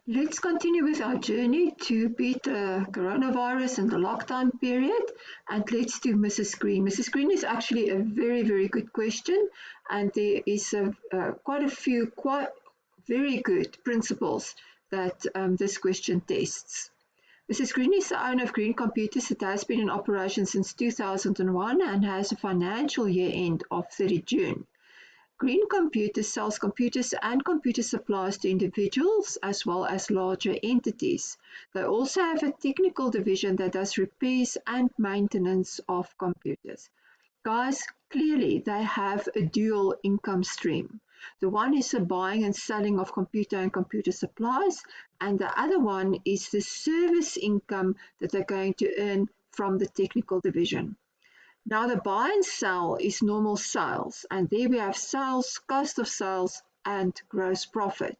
Let's continue with our journey to beat the coronavirus and the lockdown period. And let's do Mrs. Green. Mrs. Green is actually a very, very good question. And there is quite a few very good principles that this question tests. Mrs. Green is the owner of Green Computers. It has been in operation since 2001 and has a financial year end of 30 June. Green Computers sells computers and computer supplies to individuals as well as larger entities. They also have a technical division that does repairs and maintenance of computers. Guys, clearly they have a dual income stream. The one is the buying and selling of computer and computer supplies, and the other one is the service income that they're going to earn from the technical division. Now the buy and sell is normal sales, and there we have sales, cost of sales, and gross profit.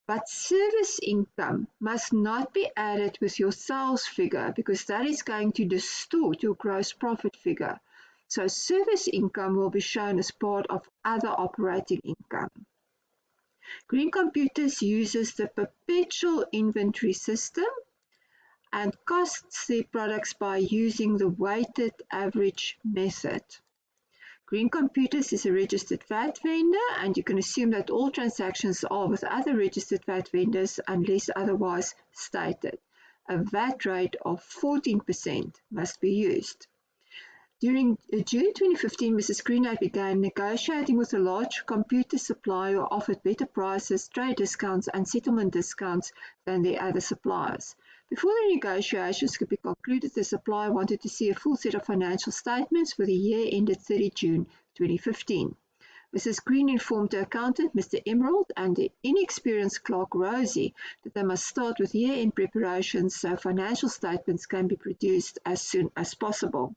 But service income must not be added with your sales figure because that is going to distort your gross profit figure. So service income will be shown as part of other operating income. Green Computers uses the perpetual inventory system and costs their products by using the weighted average method. Green Computers is a registered VAT vendor, and you can assume that all transactions are with other registered VAT vendors unless otherwise stated. A VAT rate of 14% must be used. During June 2015, Mrs. Green began negotiating with a large computer supplier who offered better prices, trade discounts, and settlement discounts than their other suppliers. Before the negotiations could be concluded, the supplier wanted to see a full set of financial statements for the year ended 30 June 2015. Mrs. Green informed the accountant, Mr. Emerald, and the inexperienced clerk, Rosie, that they must start with year-end preparations so financial statements can be produced as soon as possible.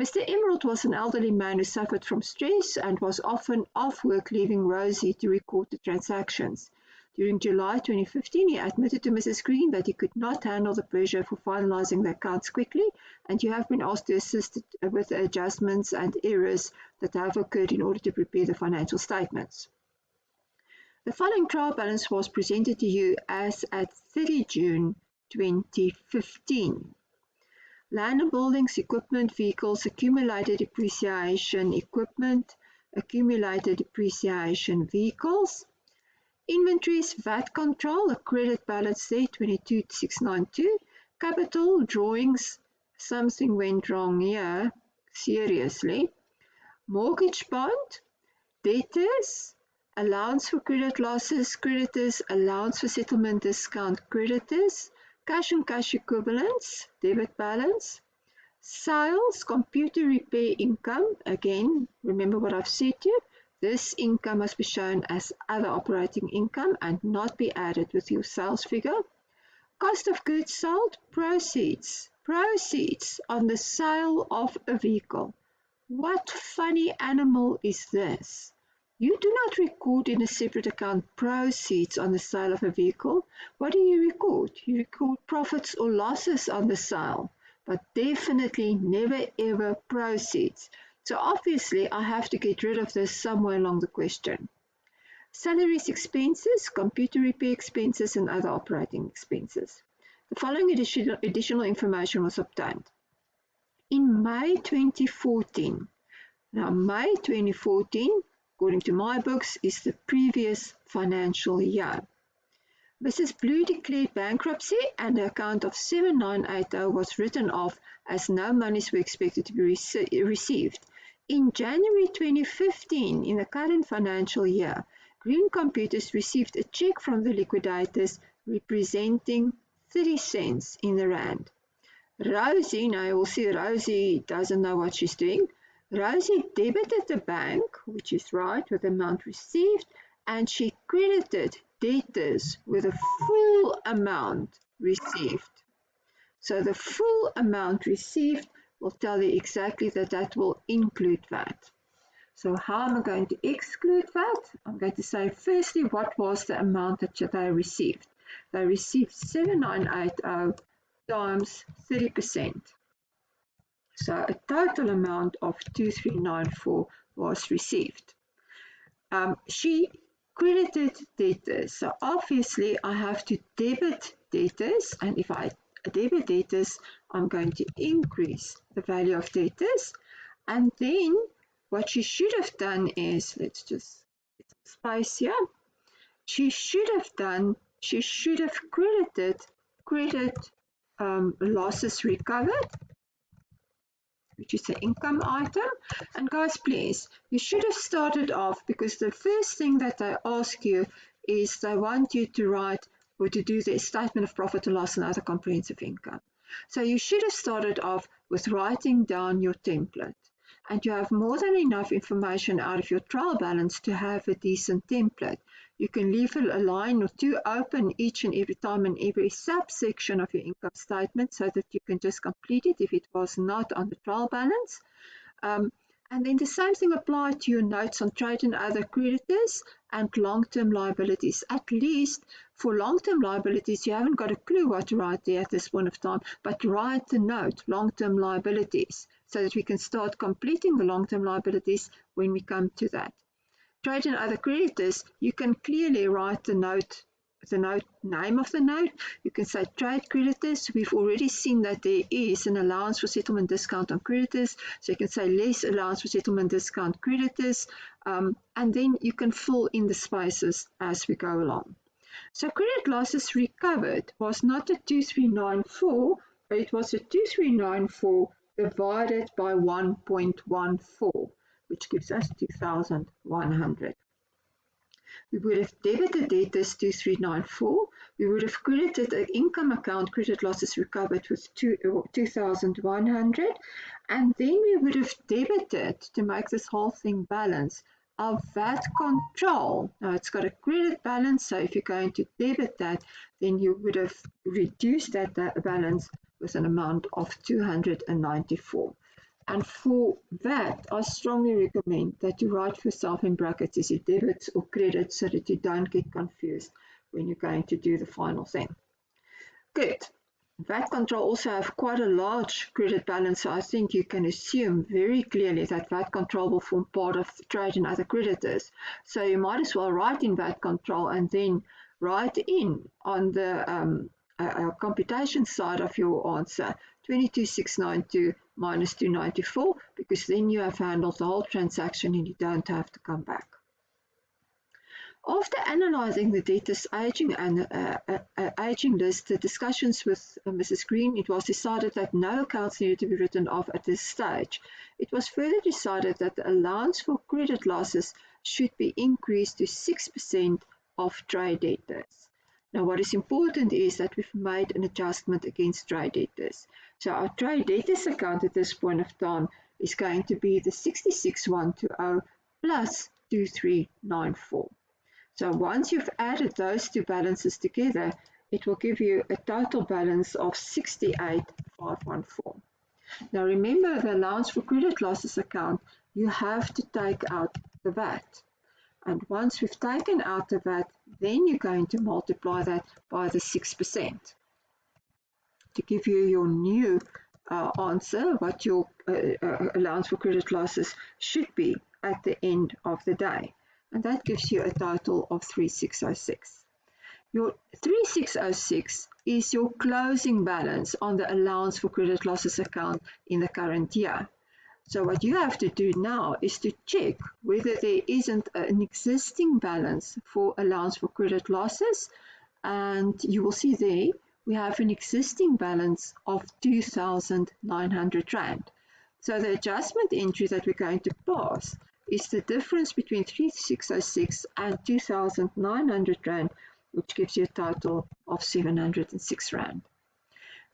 Mr. Emerald was an elderly man who suffered from stress and was often off work, leaving Rosie to record the transactions. During July 2015, he admitted to Mrs. Green that he could not handle the pressure for finalizing the accounts quickly, and you have been asked to assist with the adjustments and errors that have occurred in order to prepare the financial statements. The following trial balance was presented to you as at 30 June 2015. Land and buildings, equipment, vehicles, accumulated depreciation, equipment, accumulated depreciation, vehicles. Inventories, VAT control, a credit balance there, 22,692. Capital, drawings, something went wrong here, seriously. Mortgage bond, debtors, allowance for credit losses, creditors, allowance for settlement discount, creditors, cash and cash equivalents, debit balance. Sales, computer repair income, again, remember what I've said to you. This income must be shown as other operating income and not be added with your sales figure. Cost of goods sold, proceeds on the sale of a vehicle. What funny animal is this? You do not record in a separate account proceeds on the sale of a vehicle. What do you record? You record profits or losses on the sale, but definitely never ever proceeds. So obviously I have to get rid of this somewhere along the question. Salaries, expenses, computer repair expenses, and other operating expenses. The following additional information was obtained. In May 2014, now May 2014, according to my books, is the previous financial year. Mrs. Blue declared bankruptcy and the account of 7980 was written off as no monies were expected to be received. In January 2015, in the current financial year, Green Computers received a check from the liquidators representing 30 cents in the rand. Rosie, now you will see Rosie doesn't know what she's doing. Rosie debited the bank, which is right, with the amount received, and she credited debtors with a full amount received. So the full amount received will tell you exactly that that will include VAT. So how am I going to exclude VAT? I'm going to say firstly what was the amount that they received. They received 7980 times 30%. So a total amount of 2394 was received. She credited debtors. So obviously I have to debit debtors, and if I debit debtors, I'm going to increase the value of debtors. And then what she should have done is, let's just get some space here. She should have credited credit losses recovered, which is an income item. And guys, please, you should have started off, because the first thing that they ask you is they want you to write or to do the statement of profit or loss and other comprehensive income. So you should have started off with writing down your template. And you have more than enough information out of your trial balance to have a decent template. You can leave a line or two open each and every time in every subsection of your income statement so that you can just complete it if it was not on the trial balance. And then the same thing applies to your notes on trade and other creditors and long-term liabilities. At least for long-term liabilities, you haven't got a clue what to write there at this point of time, but write the note, long-term liabilities, so that we can start completing the long-term liabilities when we come to that. Trade and other creditors, you can clearly write the note, name of the note. You can say trade creditors. We've already seen that there is an allowance for settlement discount on creditors, so you can say less allowance for settlement discount creditors, and then you can fill in the spaces as we go along. So credit losses recovered was not a 2394, but it was a 2394 divided by 1.14, which gives us 2,100. We would have debited debtors 2394. We would have credited an income account credit losses recovered with 2,100. And then we would have debited, to make this whole thing balance, our VAT control. Now it's got a credit balance, so if you're going to debit that, then you would have reduced that balance with an amount of 294. And for that, I strongly recommend that you write for yourself in brackets, is it debits or credits, so that you don't get confused when you're going to do the final thing. Good. VAT control also have quite a large credit balance, so I think you can assume very clearly that VAT control will form part of the trade and other creditors. So you might as well write in VAT control and then write in on the computation side of your answer 22,692 minus 294, because then you have handled the whole transaction and you don't have to come back. After analysing the debtors aging and aging list, the discussions with Mrs. Green, it was decided that no accounts needed to be written off at this stage. It was further decided that the allowance for credit losses should be increased to 6% of trade debtors. Now, what is important is that we've made an adjustment against trade debtors. So our trade debtors account at this point of time is going to be the 66,120 plus 2,394. So once you've added those two balances together, it will give you a total balance of 68,514. Now remember, the allowance for credit losses account, you have to take out the VAT. And once we've taken out the VAT, then you're going to multiply that by the 6% to give you your new answer, what your allowance for credit losses should be at the end of the day. And that gives you a total of 3,606. Your 3,606 is your closing balance on the allowance for credit losses account in the current year. So what you have to do now is to check whether there isn't an existing balance for allowance for credit losses, and you will see there we have an existing balance of 2,900 Rand. So the adjustment entry that we're going to pass is the difference between 3,606 and 2,900 Rand, which gives you a total of 706 Rand.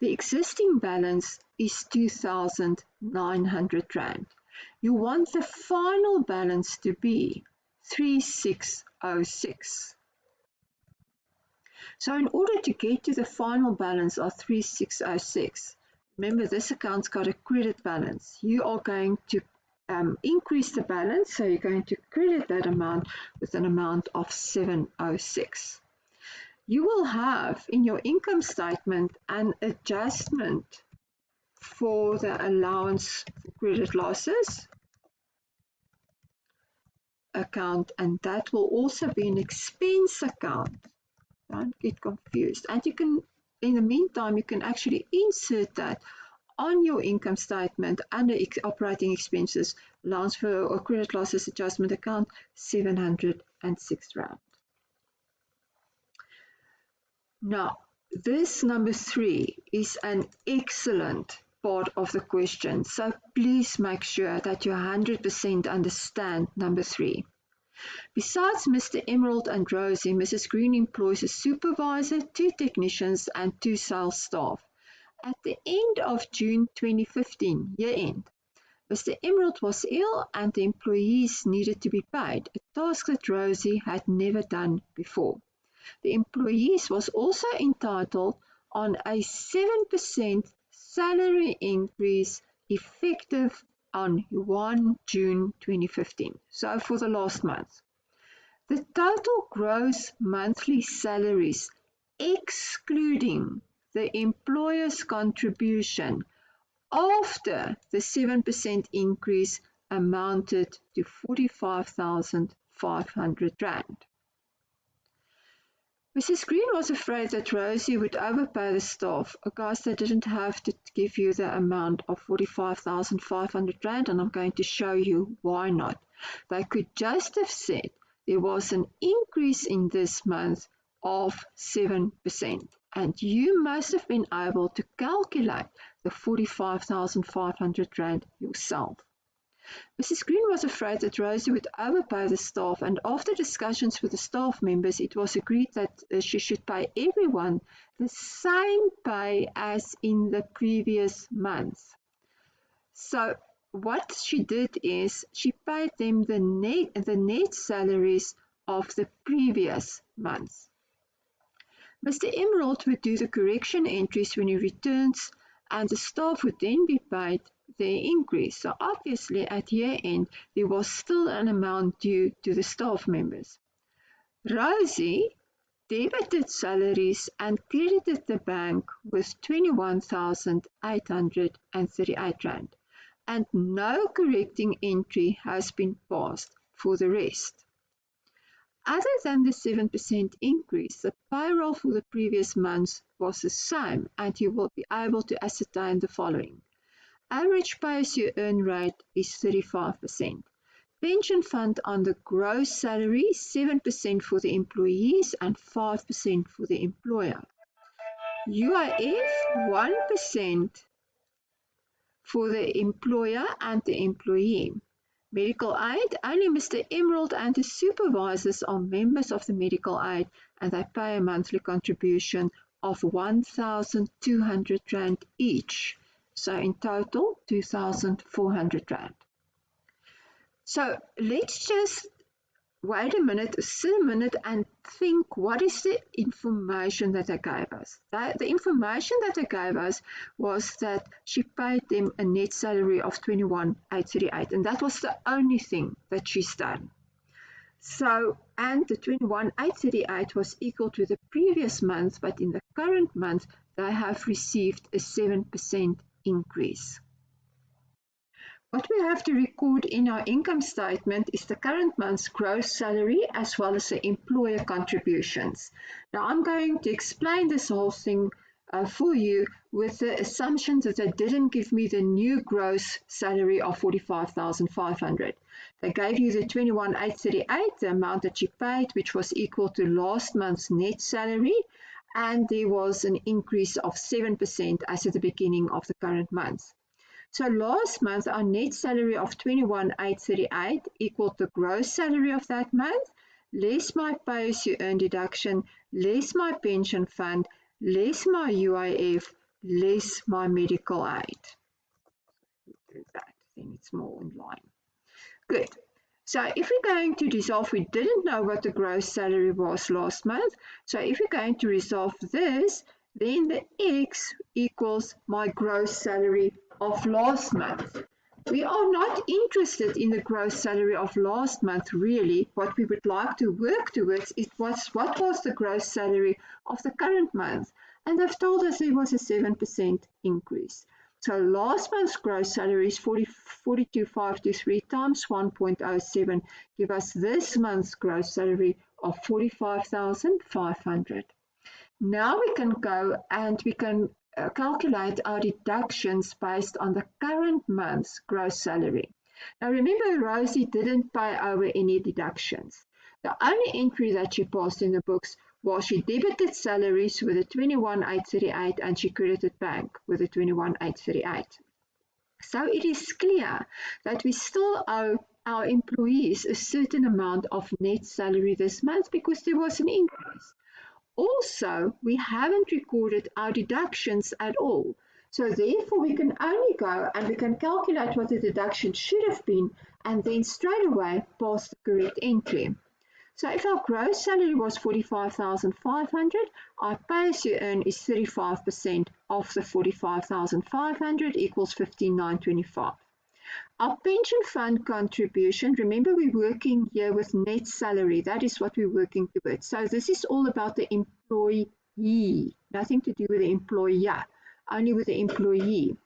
The existing balance is 2,900 Rand. You want the final balance to be 3,606. So in order to get to the final balance of 3,606, remember this account's got a credit balance. You are going to increase the balance, so you're going to credit that amount with an amount of 706. You will have in your income statement an adjustment for the allowance for credit losses account, and that will also be an expense account. Don't get confused. And you can, in the meantime, you can actually insert that on your income statement under operating expenses, allowance for or credit losses adjustment account, 706 rand. Now, this number 3 is an excellent part of the question, so please make sure that you 100% understand number 3. Besides Mr. Emerald and Rosie, Mrs. Green employs a supervisor, 2 technicians, and 2 sales staff. At the end of June 2015, year end, Mr. Emerald was ill and the employees needed to be paid, a task that Rosie had never done before. The employees was also entitled on a 7% salary increase effective on 1 June 2015, so for the last month. The total gross monthly salaries, excluding the employer's contribution after the 7% increase, amounted to 45,500 rand. Mrs. Green was afraid that Rosie would overpay the staff. Guys, they didn't have to give you the amount of 45,500 rand, and I'm going to show you why not. They could just have said there was an increase in this month of 7%, and you must have been able to calculate the 45,500 rand yourself. Mrs. Green was afraid that Rosie would overpay the staff, and after discussions with the staff members, it was agreed that she should pay everyone the same pay as in the previous month. So what she did is she paid them the net salaries of the previous month. Mr. Emerald would do the correction entries when he returns, and the staff would then be paid their increase. So obviously at year end, there was still an amount due to the staff members. Rosie debited salaries and credited the bank with 21,838 rand, and no correcting entry has been passed for the rest. Other than the 7% increase, the payroll for the previous month was the same, and you will be able to ascertain the following. Average pay-as-you-earn rate is 35%. Pension fund on the gross salary, 7% for the employees and 5% for the employer. UIF, 1% for the employer and the employee. Medical aid, only Mr. Emerald and his supervisors are members of the medical aid, and they pay a monthly contribution of 1,200 rand each. So in total, 2,400 rand. So let's just wait a minute, sit a minute and think, what is the information that they gave us? The information that they gave us was that she paid them a net salary of 21,838, and that was the only thing that she's done. So, and the 21,838 was equal to the previous month, but in the current month, they have received a 7% increase. What we have to record in our income statement is the current month's gross salary as well as the employer contributions. Now I'm going to explain this whole thing for you with the assumption that they didn't give me the new gross salary of 45,500. They gave you the 21,838, the amount that you paid, which was equal to last month's net salary, and there was an increase of 7% as at the beginning of the current month. So last month, our net salary of 21,838 equaled the gross salary of that month, less my pay-as-you-earn deduction, less my pension fund, less my UIF, less my medical aid. Do that, then it's more in line. Good. So if we're going to resolve, we didn't know what the gross salary was last month. So if we're going to resolve this, then the X equals my gross salary of last month. We are not interested in the gross salary of last month, really. What we would like to work towards is what was the gross salary of the current month. And they've told us there was a 7% increase. So last month's gross salary is 42,523 times 1.07 give us this month's gross salary of 45,500. Now we can go and we can calculate our deductions based on the current month's gross salary. Now remember, Rosie didn't pay over any deductions. The only entry that she passed in the books was she debited salaries with a 21,838 and she credited bank with a 21,838. So it is clear that we still owe our employees a certain amount of net salary this month because there was an increase. Also, we haven't recorded our deductions at all. So therefore, we can only go and we can calculate what the deduction should have been and then straight away pass the correct entry. So if our gross salary was 45,500, our pay as you earn is 35% of the 45,500 equals 15,925. Our pension fund contribution, remember we're working here with net salary, that is what we're working towards. So this is all about the employee, nothing to do with the employer, only with the employee.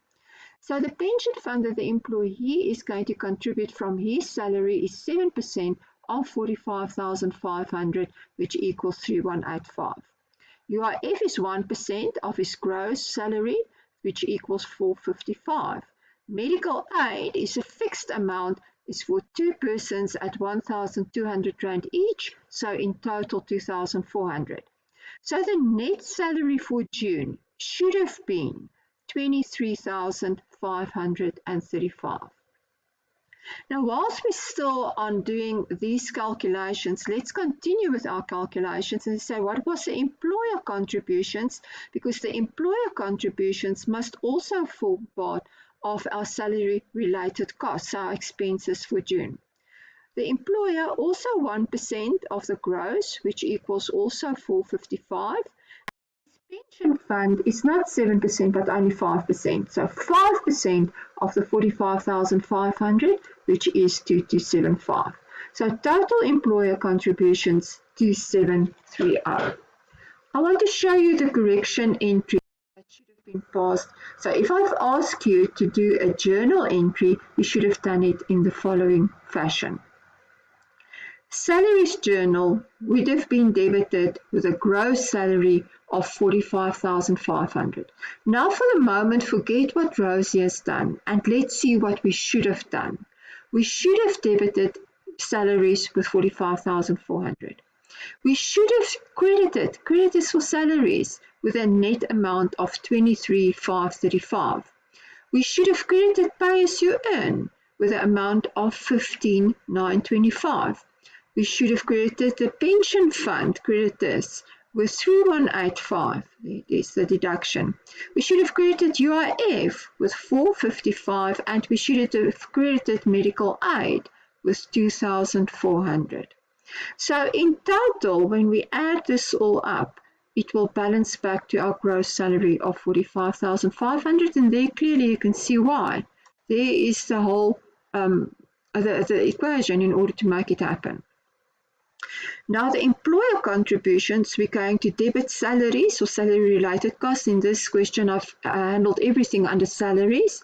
So the pension fund that the employee is going to contribute from his salary is 7% of 45,500, which equals 3,185. UIF is 1% of his gross salary, which equals 455. Medical aid is a fixed amount, is for two persons at 1,200 Rand each, so in total 2,400. So the net salary for June should have been 23,535. Now, whilst we're still on doing these calculations, let's continue with our calculations and say what was the employer contributions, because the employer contributions must also form part of our salary-related costs, our expenses for June. The employer also 1% of the gross, which equals also 455. Pension fund is not 7% but only 5%. So 5% of the 45,500, which is 2275. So total employer contributions 2730. I want to show you the correction entry that should have been passed. So if I've asked you to do a journal entry, you should have done it in the following fashion. Salaries journal would have been debited with a gross salary of 45,500. Now for the moment, forget what Rosie has done and let's see what we should have done. We should have debited salaries with 45,400. We should have credited creditors for salaries with a net amount of 23,535. We should have credited pay as you earn with an amount of 15,925. We should have credited the pension fund creditors with 3,185. There is the deduction. We should have credited UIF with 455 and we should have credited medical aid with 2,400. So in total, when we add this all up, it will balance back to our gross salary of 45,500, and there clearly you can see why. There is the whole the equation in order to make it happen. Now the employer contributions, we're going to debit salaries or salary-related costs. In this question, I've handled everything under salaries.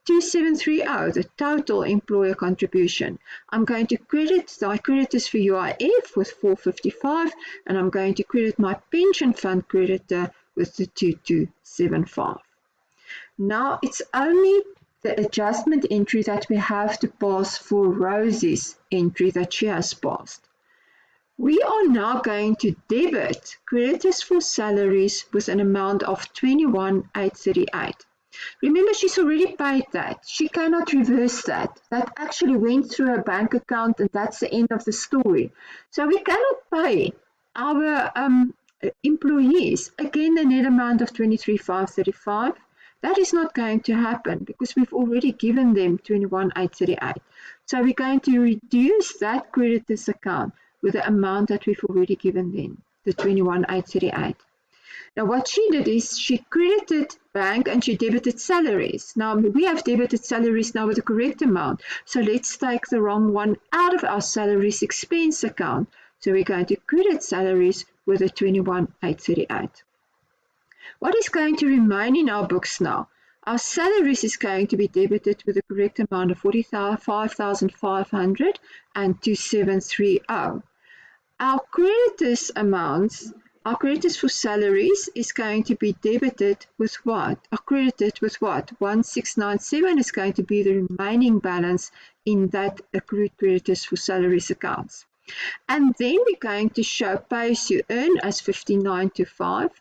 2730, the total employer contribution. I'm going to credit my creditors for UIF with 455, and I'm going to credit my pension fund creditor with the 2275. Now it's only the adjustment entry that we have to pass for Rosie's entry that she has passed. We are now going to debit creditors for salaries with an amount of 21,838. Remember, she's already paid that. She cannot reverse that. That actually went through her bank account, and that's the end of the story. So we cannot pay our employees, again, the net amount of 23,535. That is not going to happen because we've already given them 21,838. So we're going to reduce that creditors account with the amount that we've already given them, the 21,838. Now what she did is she credited bank and she debited salaries. Now we have debited salaries now with the correct amount. So let's take the wrong one out of our salaries expense account. So we're going to credit salaries with a 21,838. What is going to remain in our books now? Our salaries is going to be debited with the correct amount of 45,500 and 2730. Our creditors amounts, our creditors for salaries is going to be debited with what? Credited with what? 1697 is going to be the remaining balance in that accrued creditors for salaries accounts. And then we're going to show pay as you earn as 5925.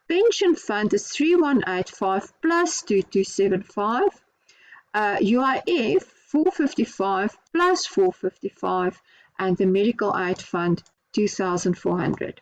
Pension fund is 3185 plus 2275. UIF 455 plus 455, and the medical aid fund 2,400.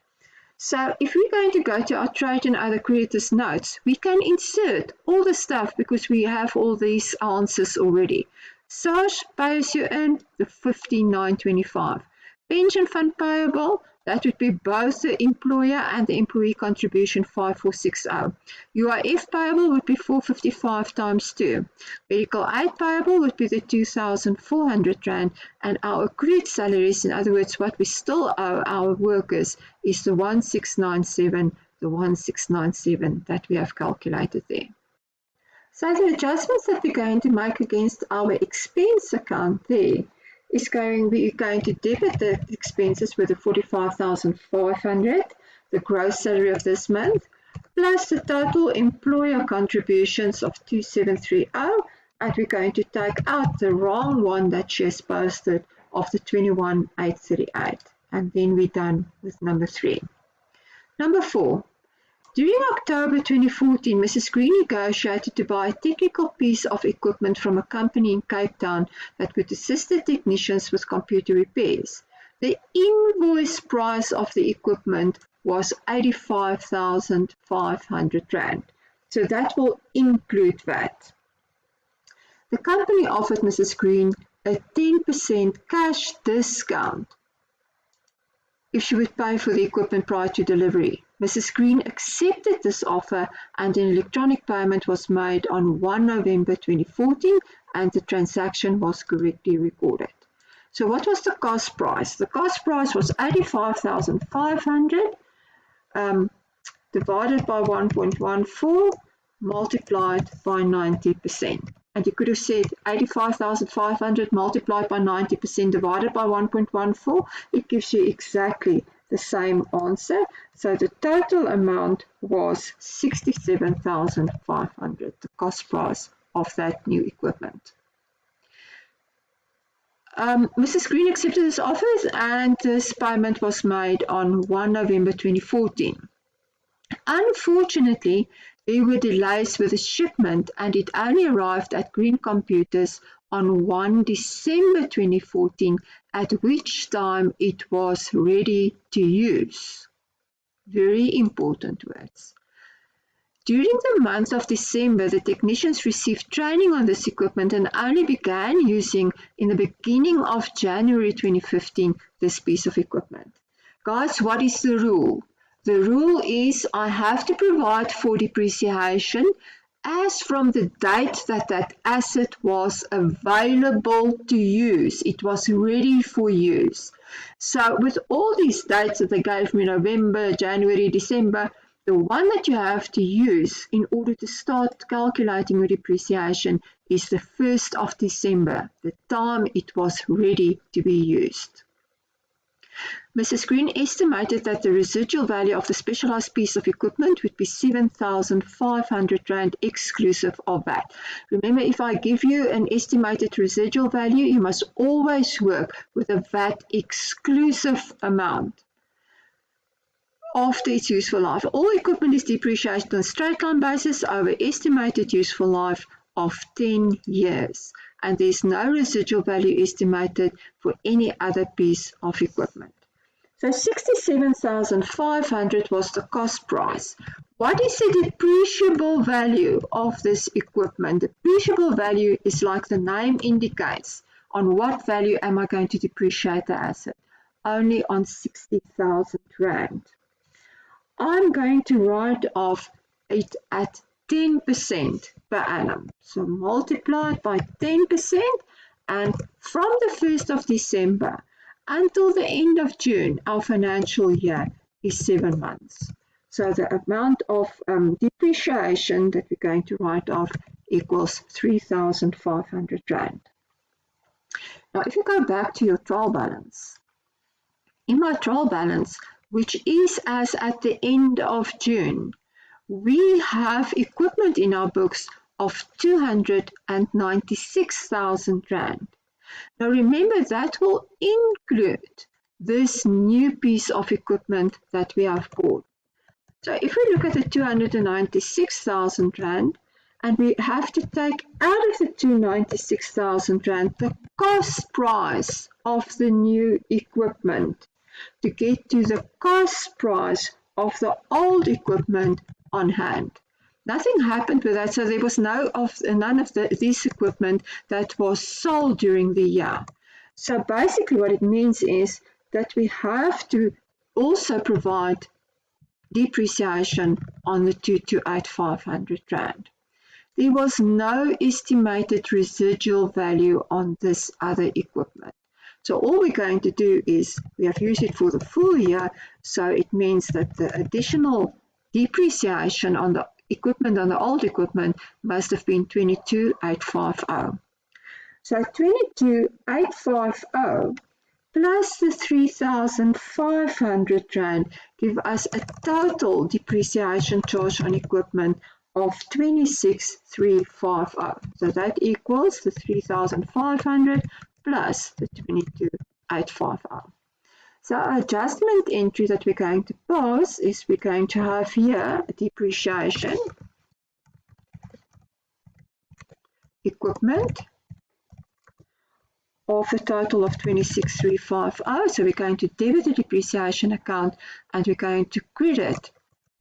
So if we're going to go to our trade and other creditors notes, we can insert all the stuff because we have all these answers already. SARS pay as you earn, the 15,925. Pension fund payable, that would be both the employer and the employee contribution 5460. UIF payable would be 455 times 2. Medical aid payable would be the 2,400 Rand, and our accrued salaries, in other words, what we still owe our workers, is the 1697 that we have calculated there. So the adjustments that we're going to make against our expense account there is we're going to debit the expenses with the 45,500, the gross salary of this month, plus the total employer contributions of 2730, and we're going to take out the wrong one that she has posted of the 21,838, and then we're done with number 3. Number 4. During October 2014, Mrs. Green negotiated to buy a technical piece of equipment from a company in Cape Town that would assist the technicians with computer repairs. The invoice price of the equipment was 85,500 Rand. So that will include that. The company offered Mrs. Green a 10% cash discount if she would pay for the equipment prior to delivery. Mrs. Green accepted this offer, and an electronic payment was made on 1 November 2014, and the transaction was correctly recorded. So what was the cost price? The cost price was 85,500 divided by 1.14 multiplied by 90%. And you could have said 85,500 multiplied by 90% divided by 1.14. It gives you exactly the same answer. So the total amount was 67,500, the cost price of that new equipment. Mrs. Green accepted this offer, and this payment was made on 1 November 2014. Unfortunately, there were delays with the shipment, and it only arrived at Green Computers on 1 December 2014, at which time it was ready to use. Very important words. During the month of December, the technicians received training on this equipment and only began using in the beginning of January 2015 this piece of equipment. Guys, what is the rule? The rule is I have to provide for depreciation as from the date that that asset was available to use. It was ready for use. So with all these dates that they gave me, November, January, December, the one that you have to use in order to start calculating your depreciation is the 1st of December, the time it was ready to be used. Mrs. Green estimated that the residual value of the specialized piece of equipment would be 7,500 Rand exclusive of VAT. Remember, if I give you an estimated residual value, you must always work with a VAT exclusive amount after its useful life. All equipment is depreciated on a straight line basis over estimated useful life of 10 years. And there's no residual value estimated for any other piece of equipment. So 67,500 was the cost price. What is the depreciable value of this equipment? The depreciable value is like the name indicates. On what value am I going to depreciate the asset? Only on 60,000 Rand. I'm going to write off it at 10% per annum. So multiplied by 10%, and from the 1st of December until the end of June, our financial year is 7 months. So the amount of depreciation that we're going to write off equals 3,500 Rand. Now, if you go back to your trial balance, in my trial balance, which is as at the end of June, we have equipment in our books of 296,000 Rand. Now remember, that will include this new piece of equipment that we have bought. So if we look at the 296,000 Rand, and we have to take out of the 296,000 Rand the cost price of the new equipment to get to the cost price of the old equipment on hand. Nothing happened with that, so there was none of this equipment that was sold during the year. So basically what it means is that we have to also provide depreciation on the 228,500 Rand. There was no estimated residual value on this other equipment. So all we're going to do is we have used it for the full year, so it means that the additional depreciation on the equipment, on the old equipment, must have been 22,850. So 22,850 plus the 3,500 Rand give us a total depreciation charge on equipment of 26,350. So that equals the 3,500 plus the 22,850. So our adjustment entry that we're going to pass is we're going to have here a depreciation, equipment, of a total of 26,350. So we're going to debit the depreciation account and we're going to credit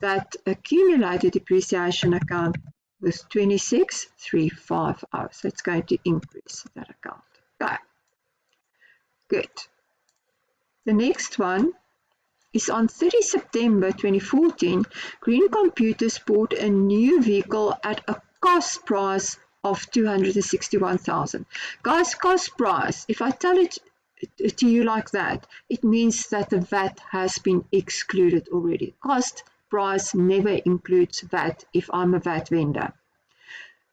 that accumulated depreciation account with 26,350. So it's going to increase that account. Okay, good. The next one is on 30 September 2014, Green Computers bought a new vehicle at a cost price of 261,000. Guys, cost price, if I tell it to you like that, it means that the VAT has been excluded already. Cost price never includes VAT if I'm a VAT vendor,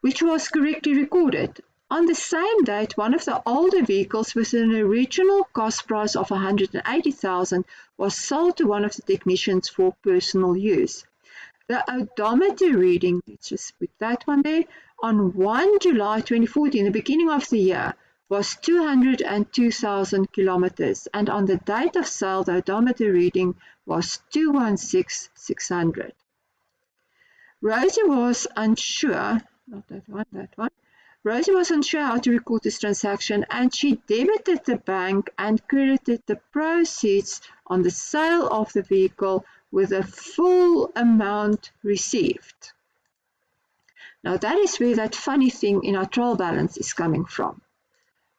which was correctly recorded. On the same date, one of the older vehicles with an original cost price of 180,000 was sold to one of the technicians for personal use. The odometer reading, let's just put that one there, on 1 July 2014, the beginning of the year, was 202,000 kilometers, and on the date of sale, the odometer reading was 216,600. Rosie was unsure, not that one, that one. Rosie was unsure how to record this transaction, and she debited the bank and credited the proceeds on the sale of the vehicle with a full amount received. Now that is where that funny thing in our trial balance is coming from.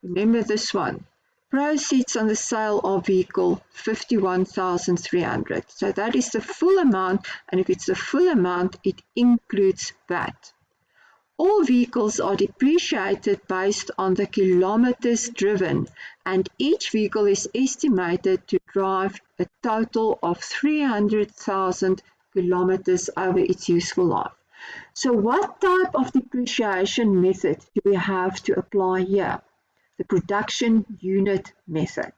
Remember this one. Proceeds on the sale of vehicle 51,300. So that is the full amount, and if it's the full amount, it includes VAT. All vehicles are depreciated based on the kilometers driven, and each vehicle is estimated to drive a total of 300,000 kilometers over its useful life. So what type of depreciation method do we have to apply here? The production unit method.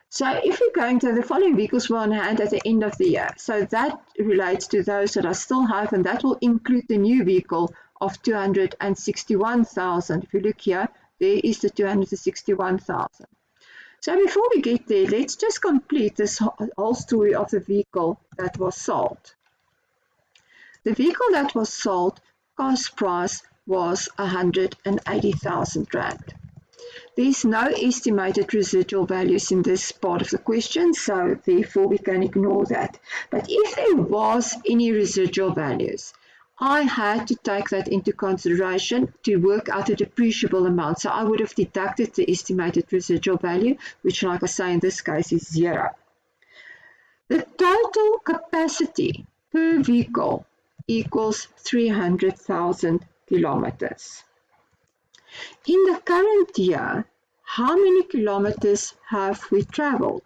So if we're going to the following vehicles were on hand at the end of the year, so that relates to those that I still have, and that will include the new vehicle of 261,000. If you look here, there is the 261,000. So before we get there, let's just complete this whole story of the vehicle that was sold. The vehicle that was sold, cost price was 180,000 Rand. There's no estimated residual values in this part of the question, so therefore we can ignore that. But if there was any residual values, I had to take that into consideration to work out a depreciable amount. So I would have deducted the estimated residual value, which, like I say, in this case is 0. The total capacity per vehicle equals 300,000 kilometers. In the current year, how many kilometers have we traveled?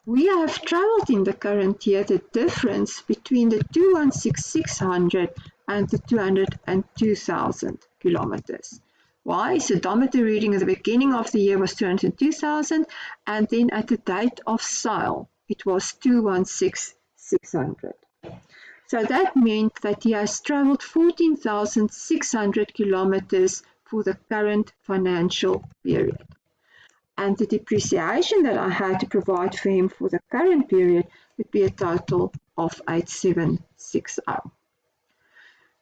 we have travelled in the current year the difference between the 216,600 and the 202,000 kilometers. Why? So odometer reading at the beginning of the year was 202,000 and then at the date of sale it was 216,600. So that meant that he has travelled 14,600 kilometers for the current financial period. And the depreciation that I had to provide for him for the current period would be a total of 8,760.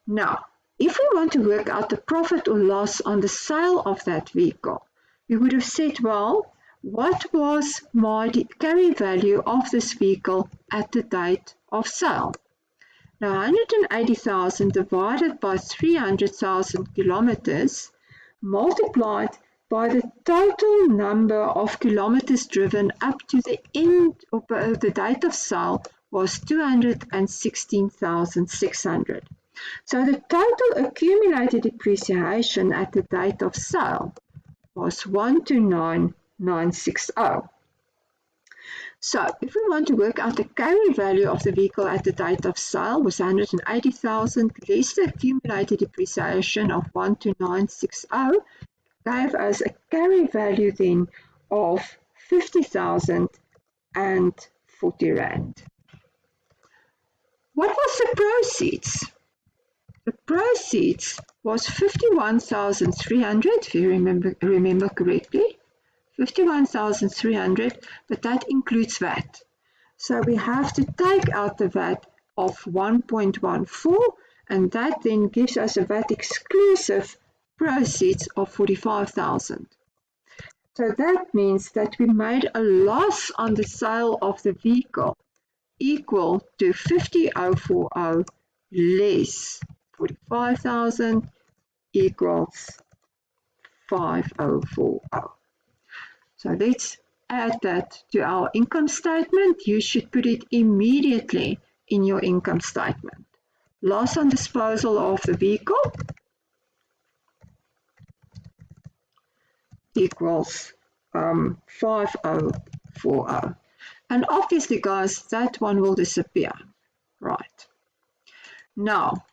Now, if we want to work out the profit or loss on the sale of that vehicle, we would have said, well, what was my carry value of this vehicle at the date of sale? Now, 180,000 divided by 300,000 kilometers multiplied by the total number of kilometers driven up to the end of the date of sale was 216,600. So the total accumulated depreciation at the date of sale was 129,960. So if we want to work out the carry value of the vehicle at the date of sale was 180,000 less the accumulated depreciation of 129,660 gave us a carry value then of 50,040 rand. What was the proceeds? The proceeds was 51,300, if you remember correctly, 51,300, but that includes VAT. So we have to take out the VAT of 1.14, and that then gives us a VAT exclusive proceeds of 45,000. So that means that we made a loss on the sale of the vehicle equal to 50,040 less 45,000 equals 5040. So let's add that to our income statement. You should put it immediately in your income statement. Loss on disposal of the vehicle equals 5040. And obviously, guys, that one will disappear. Right. Now,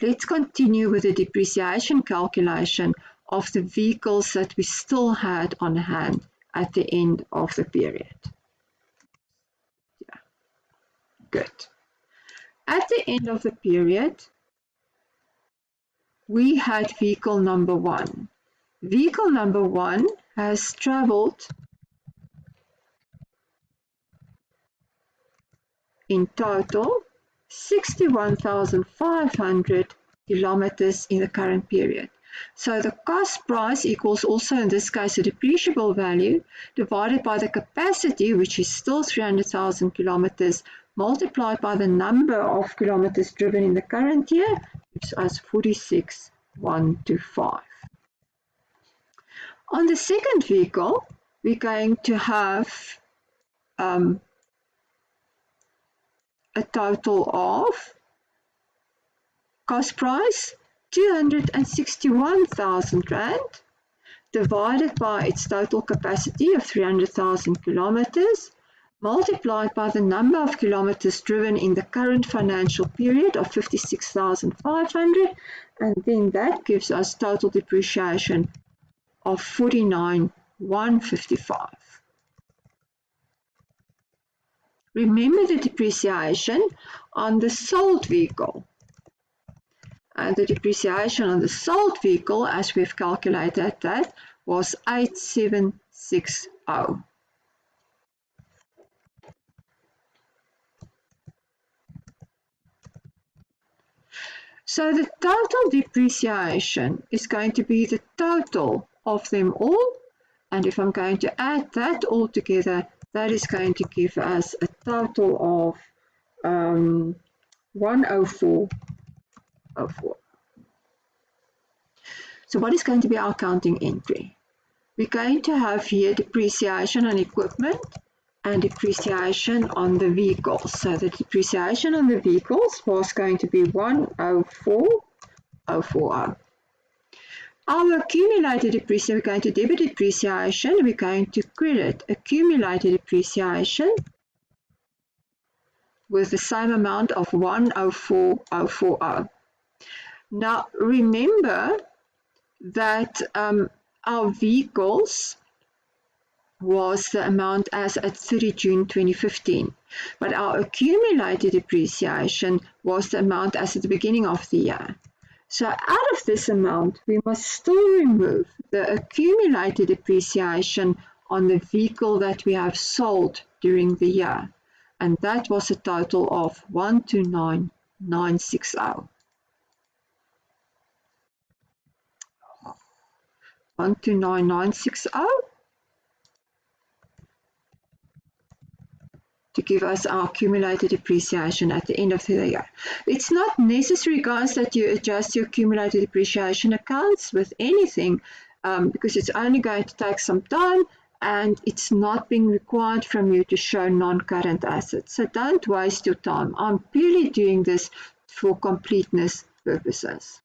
let's continue with the depreciation calculation of the vehicles that we still had on hand at the end of the period. Yeah. Good. At the end of the period, we had vehicle number 1. Vehicle number 1 has travelled in total 61,500 kilometers in the current period. So the cost price equals also in this case a depreciable value divided by the capacity, which is still 300,000 kilometers, multiplied by the number of kilometers driven in the current year, gives us 46,125. On the second vehicle, we're going to have a total of cost price 261,000 rand divided by its total capacity of 300,000 kilometers multiplied by the number of kilometers driven in the current financial period of 56,500, and then that gives us total depreciation of 49,155. Remember the depreciation on the sold vehicle. And the depreciation on the sold vehicle, as we've calculated that, was 8,760. So the total depreciation is going to be the total of them all. And if I'm going to add that all together, that is going to give us a total of 104,004. So what is going to be our accounting entry? We're going to have here depreciation on equipment and depreciation on the vehicles. So the depreciation on the vehicles was going to be 104,040. Our accumulated depreciation, we're going to debit depreciation, we're going to credit accumulated depreciation with the same amount of 104,040. Now remember that our vehicles was the amount as at 30 June 2015, but our accumulated depreciation was the amount as at the beginning of the year. So out of this amount, we must still remove the accumulated depreciation on the vehicle that we have sold during the year, and that was a total of 129,960. 129,960 to give us our accumulated depreciation at the end of the year. It's not necessary, guys, that you adjust your accumulated depreciation accounts with anything because it's only going to take some time and it's not being required from you to show non-current assets. So don't waste your time. I'm purely doing this for completeness purposes.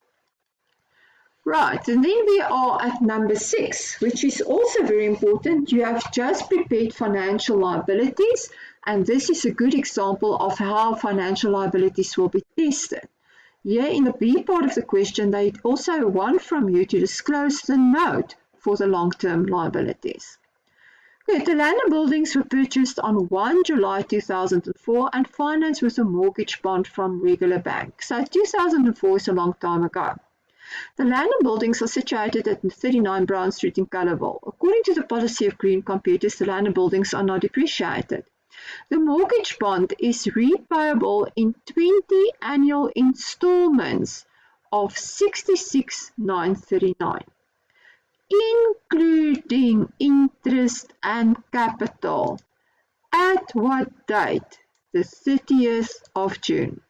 Right, and then we are at number 6, which is also very important. You have just prepared financial liabilities, and this is a good example of how financial liabilities will be tested. Here in the B part of the question, they also want from you to disclose the note for the long-term liabilities. Good, the land and buildings were purchased on 1 July 2004 and financed with a mortgage bond from regular bank. So 2004 is a long time ago. The land and buildings are situated at 39 Brown Street in Cullerville. According to the policy of Green Computers, the land and buildings are not depreciated. The mortgage bond is repayable in 20 annual installments of 66,939, including interest and capital. At what date? The 30th of June.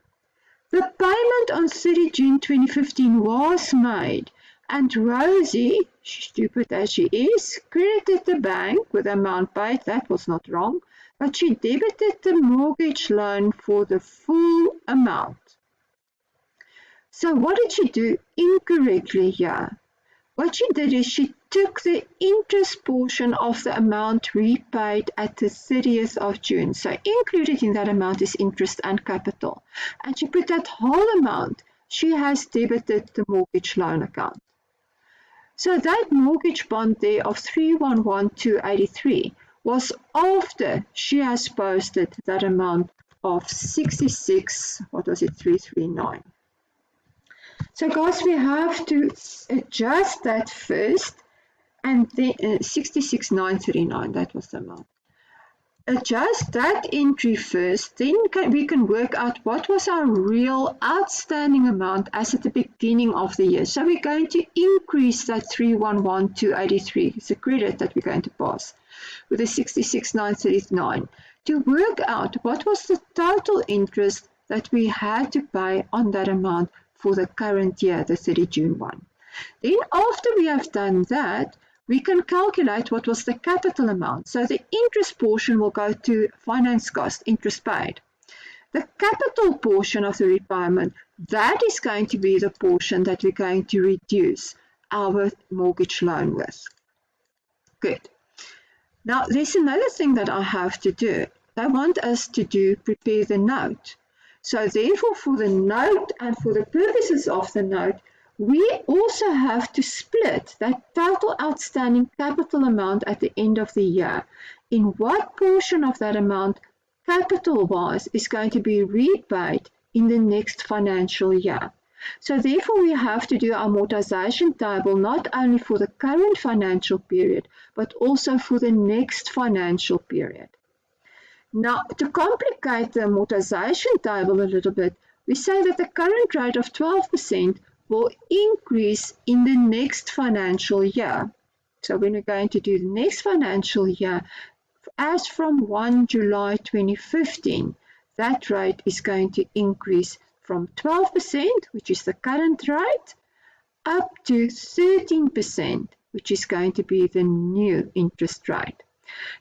The payment on 30 June 2015 was made, and Rosie, stupid as she is, credited the bank with the amount paid. That was not wrong, but she debited the mortgage loan for the full amount. So what did she do incorrectly here? What she did is she took the interest portion of the amount repaid at the 30th of June. So included in that amount is interest and capital. And she put that whole amount, she has debited the mortgage loan account. So that mortgage bond there of 311,283 was after she has posted that amount of 339. So guys, we have to adjust that first, and then 66,939, that was the amount. Adjust that entry first, then we can work out what was our real outstanding amount as at the beginning of the year. So we're going to increase that 311,283, it's a credit that we're going to pass, with the 66,939 to work out what was the total interest that we had to pay on that amount for the current year, the 30 June one. Then after we have done that, we can calculate what was the capital amount. So the interest portion will go to finance cost, interest paid. The capital portion of the repayment, that is going to be the portion that we're going to reduce our mortgage loan with. Good. Now there's another thing that I have to do. They want us to prepare the note. So therefore, for the note and for the purposes of the note, we also have to split that total outstanding capital amount at the end of the year. In what portion of that amount, capital-wise, is going to be repaid in the next financial year. So therefore, we have to do our amortization table not only for the current financial period, but also for the next financial period. Now, to complicate the amortization table a little bit, we say that the current rate of 12% will increase in the next financial year. So when we're going to do the next financial year, as from 1 July 2015, that rate is going to increase from 12%, which is the current rate, up to 13%, which is going to be the new interest rate.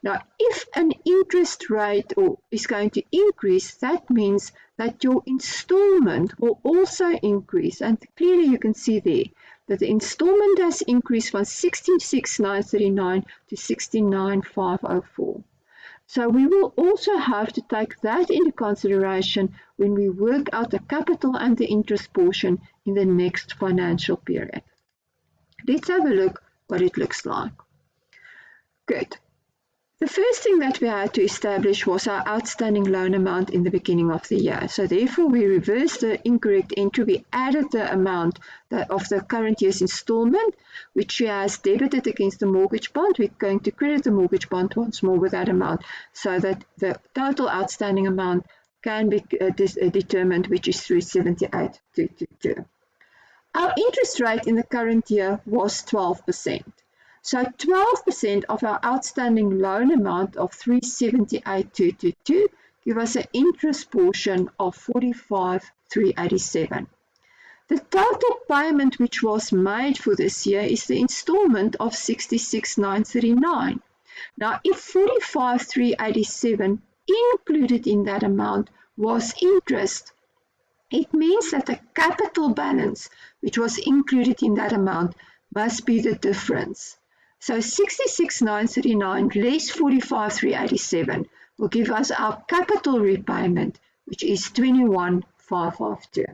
Now, if an interest rate is going to increase, that means that your installment will also increase. And clearly you can see there that the installment has increased from 66,939 to 69,504. So we will also have to take that into consideration when we work out the capital and the interest portion in the next financial period. Let's have a look what it looks like. Good. The first thing that we had to establish was our outstanding loan amount in the beginning of the year. So therefore we reversed the incorrect entry. We added the amount of the current year's installment, which has debited against the mortgage bond. We're going to credit the mortgage bond once more with that amount so that the total outstanding amount can be determined, which is 378,222. Our interest rate in the current year was 12%. So 12% of our outstanding loan amount of 378,222 give us an interest portion of 45,387. The total payment which was made for this year is the installment of 66,939. Now, if 45,387 included in that amount was interest, it means that the capital balance which was included in that amount must be the difference. So 66,939 less 45,387 will give us our capital repayment, which is 21,552.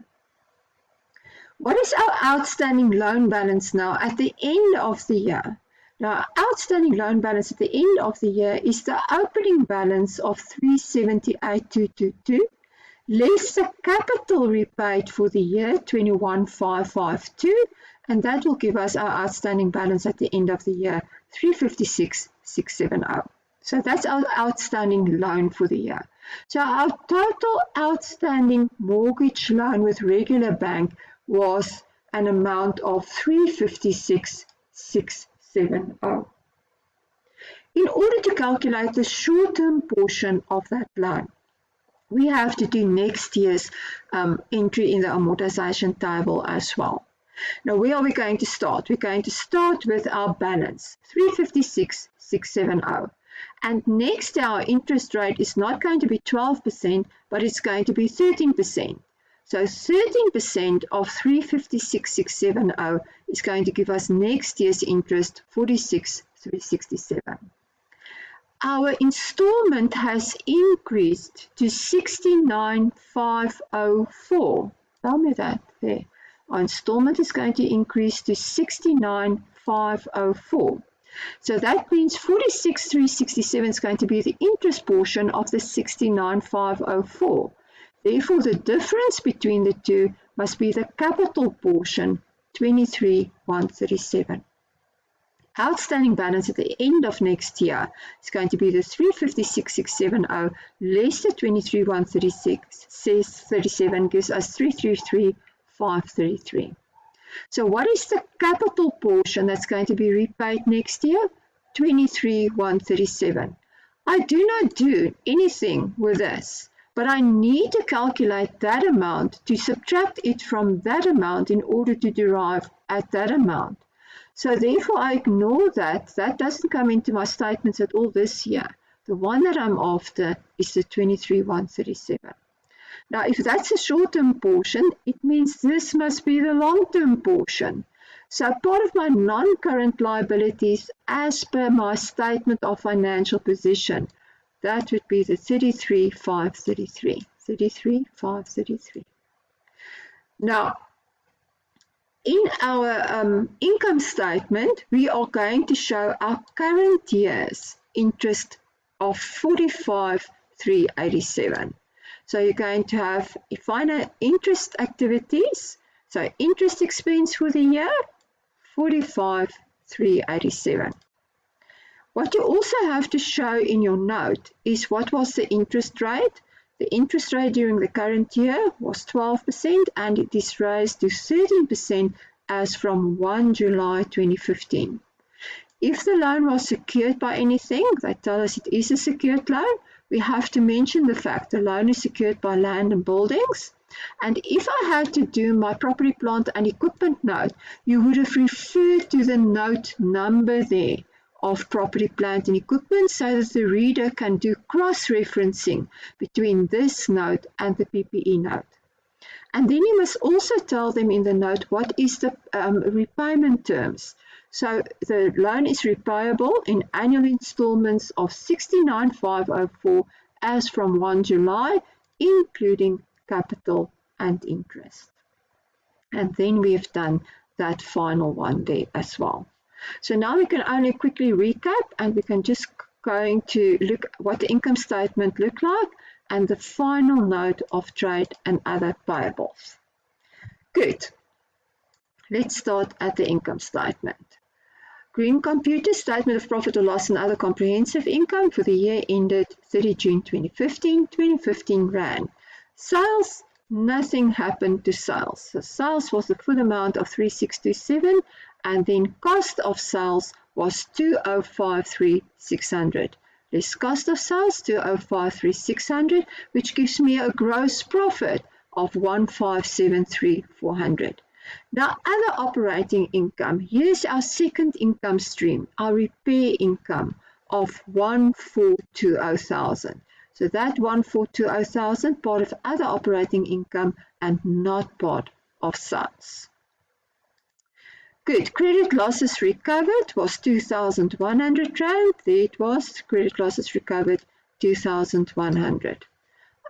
What is our outstanding loan balance now at the end of the year? Now, our outstanding loan balance at the end of the year is the opening balance of 378,222 less the capital repaid for the year, 21,552, and that will give us our outstanding balance at the end of the year, 356,670. So that's our outstanding loan for the year. So our total outstanding mortgage loan with regular bank was an amount of 356,670. In order to calculate the short-term portion of that loan, we have to do next year's entry in the amortization table as well. Now, where are we going to start? We're going to start with our balance, 356,670. And next, our interest rate is not going to be 12%, but it's going to be 13%. So 13% of 356,670 is going to give us next year's interest, 46,367. Our installment has increased to 69,504. Tell me that there. Our installment is going to increase to 69,504. So that means 46,367 is going to be the interest portion of the 69,504. Therefore, the difference between the two must be the capital portion, 23,137. Outstanding balance at the end of next year is going to be the 356,670 less the 23,137 gives us 333,533. So what is the capital portion that's going to be repaid next year? 23,137. I do not do anything with this, but I need to calculate that amount to subtract it from that amount in order to derive at that amount. So therefore I ignore that. That doesn't come into my statements at all this year. The one that I'm after is the 23,137. Now, if that's a short-term portion, it means this must be the long-term portion. So part of my non-current liabilities, as per my statement of financial position, that would be the 33,533. 33,533. Now, in our income statement, we are going to show our current year's interest of 45,387. So you're going to have final interest activities. So interest expense for the year, 45,387. What you also have to show in your note is what was the interest rate. The interest rate during the current year was 12% and it is raised to 13% as from 1 July 2015. If the loan was secured by anything, they tell us it is a secured loan, we have to mention the fact the loan is secured by land and buildings. And if I had to do my property, plant and equipment note, you would have referred to the note number there of property, plant and equipment so that the reader can do cross-referencing between this note and the PPE note. And then you must also tell them in the note what is the repayment terms. So the loan is repayable in annual installments of 69,504 as from 1 July, including capital and interest. And then we've done that final one there as well. So now we can only quickly recap, and we can just going to look what the income statement looked like and the final note of trade and other payables. Good. Let's start at the income statement. Green Computer Statement of Profit or Loss and Other Comprehensive Income for the year ended 30 June 2015, 2015 Rand. Sales, nothing happened to sales. So sales was the full amount of 3627, and then cost of sales was 2053,600. Less cost of sales 2053,600, which gives me a gross profit of 1573,400. Now, other operating income. Here's our second income stream, our repair income of 1420,000. So that 1420,000 part of other operating income and not part of sales. Good. Credit losses recovered was 2,100 Rand. There it was. Credit losses recovered 2,100.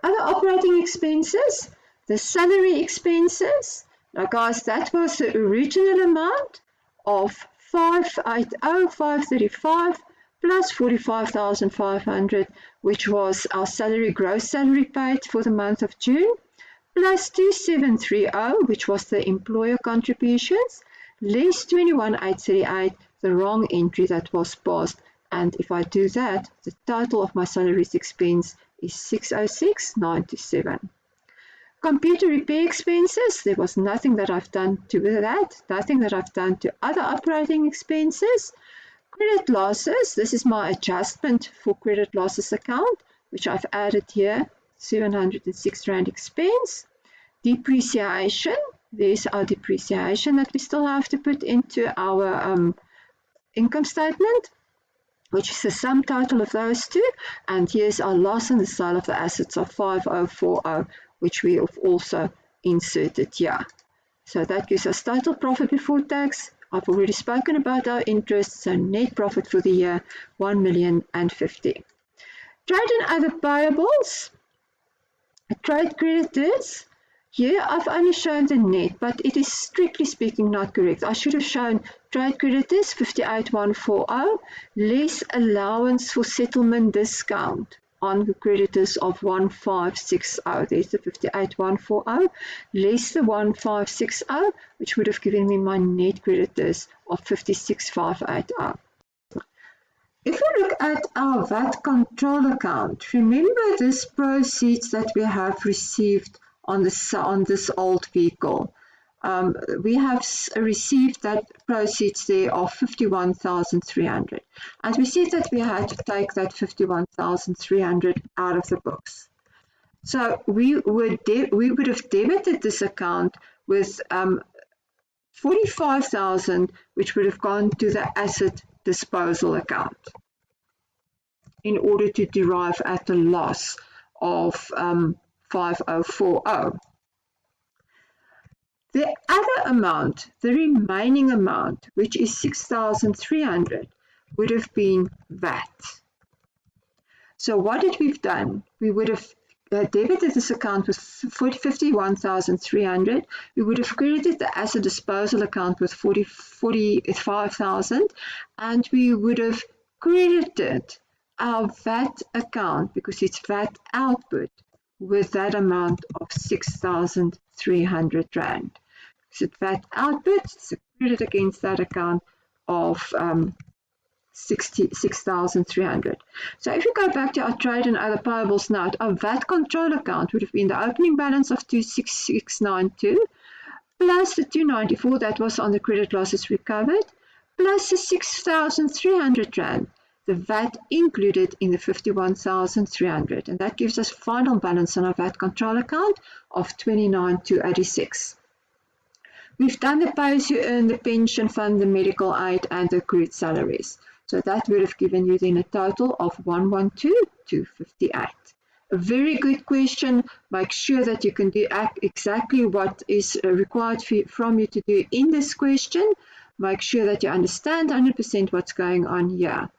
Other operating expenses. The salary expenses. Now guys, that was the original amount of 580,535 plus 45,500, which was our salary, gross salary paid for the month of June, plus 2730, which was the employer contributions, less 21,838, the wrong entry that was passed. And if I do that, the total of my salaries expense is 606,927. Computer repair expenses, there was nothing that I've done to that, nothing that I've done to other operating expenses. Credit losses, this is my adjustment for credit losses account, which I've added here, 706 Rand expense. Depreciation, there's our depreciation that we still have to put into our income statement, which is the sum total of those two. And here's our loss on the sale of the assets of 5040, which we have also inserted here. So that gives us total profit before tax. I've already spoken about our interest, so net profit for the year, 1,050,000. Trade and other payables, trade creditors. Here I've only shown the net, but it is strictly speaking not correct. I should have shown trade creditors 58,140, less allowance for settlement discount on the creditors of 1560. There's the 58,140, less the 1560, which would have given me my net creditors of 56,580. If we look at our VAT control account, remember this proceeds that we have received on this old vehicle. We have received that proceeds there of 51,300. And we said that we had to take that 51,300 out of the books. So we would have debited this account with 45,000, which would have gone to the asset disposal account in order to derive at the loss of 5040. The other amount, the remaining amount, which is 6,300, would have been VAT. So what did we've done? We would have debited this account with 51,300. We would have credited the asset disposal account with 45,000, and we would have credited our VAT account, because it's VAT output, with that amount of 6,300 Rand. So VAT output, it's a credit against that account of 6,300. So if we go back to our trade and other payables note, our VAT control account would have been the opening balance of 26692 plus the 294 that was on the credit losses recovered, plus the 6,300 Rand, the VAT included in the 51,300, and that gives us final balance on our VAT control account of 29,286. We've done the pay as you earn, the pension fund, the medical aid, and the accrued salaries. So that would have given you then a total of 112,258. a very good question. Make sure that you can do exactly what is required from you to do in this question. Make sure that you understand 100% what's going on here.